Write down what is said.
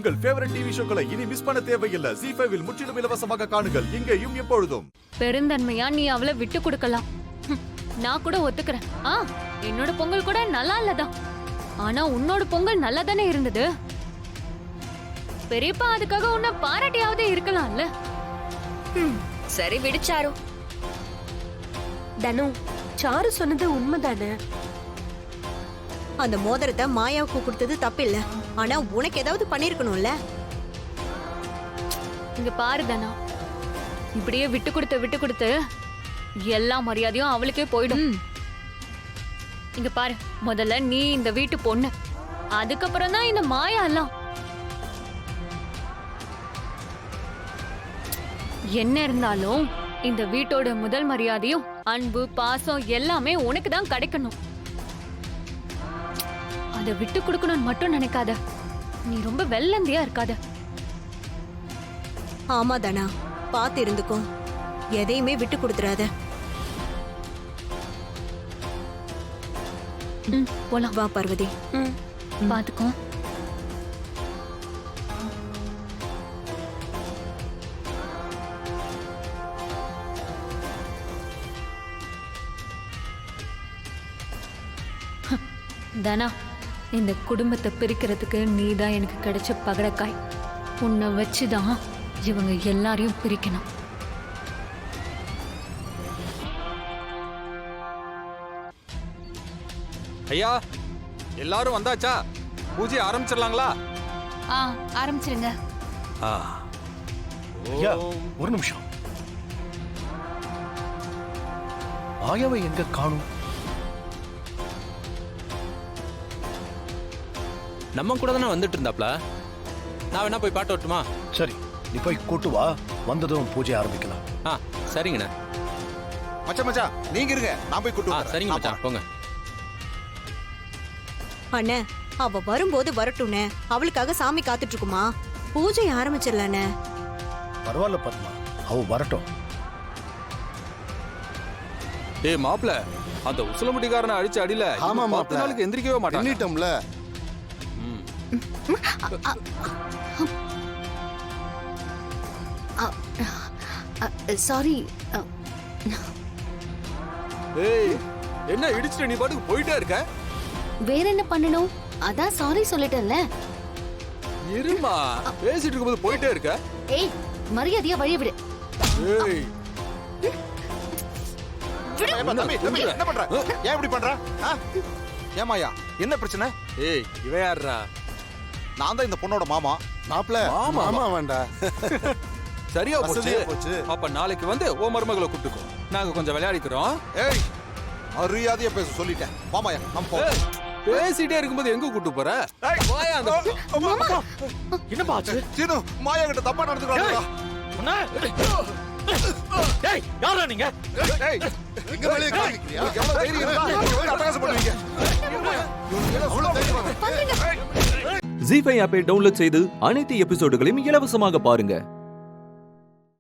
உங்கள் favourite TV ஷோக்களை இனி miss பண்ண தேவையில்லை. ZEE5 இல் முற்றிலும் இலவசமாக காணுங்கள். இங்கேயும் எப்பொழுதும். பெருந்தன்மையா நீ அவளை விட்டு கொடுக்கலாம். நான் கூட ஒத்துக்கிறேன். என்னோட பொங்கல் கூட நல்லா இல்லதான். ஆனா உன்னோட பொங்கல் நல்லா தானே இருந்தது. பெரியப்பா அதுக்காக உன்னை பாராட்டியாவது இருக்கலாம்ல. சரி விடுச்சாரு. தனு, சாரு சொன்னது உண்மைதானே. அந்த மோதிரத்தை மாயாவுக்கு கொடுத்தது தப்பில்ல. ஆனா உனக்கு ஏதாவது பண்ணிருக்கணும்ல. இங்க பாரு தனா, இப்படியே விட்டு கொடுத்து எல்லா மரியாதையும் அவளுக்கே போயிடும். இங்க பாரு, முதல்ல நீ இந்த வீட்டு பொண்ணு, அதுக்கப்புறம் தான் இந்த மாயா எல்லாம். என்ன இருந்தாலும் இந்த வீட்டோட முதல் மரியாதையும் அன்பு பாசம் எல்லாமே உனக்கு தான் கிடைக்கணும். அதை விட்டு கொடுக்கணும்னு மட்டும் நினைக்காத. நீ ரொம்ப வெள்ளந்தியா இருக்காத. ஆமா தானா, பாத்து இருந்துக்கோ. எதையுமே விட்டு கொடுத்துறாத. போலாம் வா பார்வதி. பாத்துக்கோ. தனா, இந்த குடும்பத்தை பிரிக்கிறதுக்கு நீதான் எனக்கு கிடைச்ச பகடக்காய். உன்னை வச்சுதான் இவங்க எல்லாரையும் பிரிக்கணும். ஐயா, எல்லாரும் வந்தாச்சா? பூஜை ஆரம்பிச்சிடலாங்களா? ஆரம்பிச்சிருங்க. ஐயா, ஒரு நிமிஷம். மாயாவை எங்க காணும்? நம்ம கூட தானே வந்துட்டு இருந்தாப்ல. நான் வேணா போய் பாட்டு வரட்டுமா? சரி, நீ போய் கூட்டு வா. வந்ததும் பூஜை ஆரம்பிக்கலாம். சரிங்கண்ணா. மச்சான் நீங்க இருங்க, நான் போய் கூட்டு வரேன். சரிங்க மச்சான், போங்க. அண்ணே, அவ வரும்போது வரட்டும்னே. அவளுக்காக சாமி காத்துட்டு இருக்குமா. பூஜை ஆரம்பிச்சிடலானே. பரவாயில்ல பத்மா, அவ வரட்டும். ஏய் மாப்ள, அந்த உசலமுடிக்காரனை அடிச்சு அடியில 10 நாளுக்கு எந்திரிக்கவே மாட்டாங்க. சாரி. ஏய், என்ன இடிச்சிட்டு நீ பாட்டுக்கு போயிட்டே இருக்க? வேற என்ன பண்ணணும்? அதான் சாரி சொல்லிட்டேன்ல. இருமா, பேசிட்டு இருக்கும்போது போயிட்டே இருக்க. ஏய், மரியாதையா வழிய விடு. ஏய், தம்பி, என்ன பண்ற? ஏன் இப்படி பண்ற? ஏமாயா, என்ன பிரச்சனை? ஏய், இவன் யாருடா? நான் தான் இந்த பொண்ணோட மாமா. மாப்ள, மாமா வேண்டாம். சரியா போச்சு. அப்ப நாளைக்கு வந்து ஓ மருமகளை கூப்பிட்டுக்கோ. நாங்க கொஞ்சம் விளையாடிக்கிறோம். ஏய், மரியாதையா பேச சொல்லிட்டேன். மாமாயா, நம்ம போவோம். பேசிட்டே இருக்கும்போது எங்க கூட்டு போற? வாயா அந்த. என்ன பாச்சு? சீனு, மாயா கிட்ட தப்பா நடந்துக்கிறாங்க. டேய், யாரா நீங்க? ஏய், இங்க வெளிய காமிக்கிறியா? எவ்வளவு தைரியம் இருந்தா நீங்க வந்து அட்டகாசம் பண்ணுவீங்க? அவ்வளவு தைரியம். ZEE5 ஆப்பை டவுன்லோட் செய்து அனைத்து எபிசோடுகளையும் இலவசமாக பாருங்க.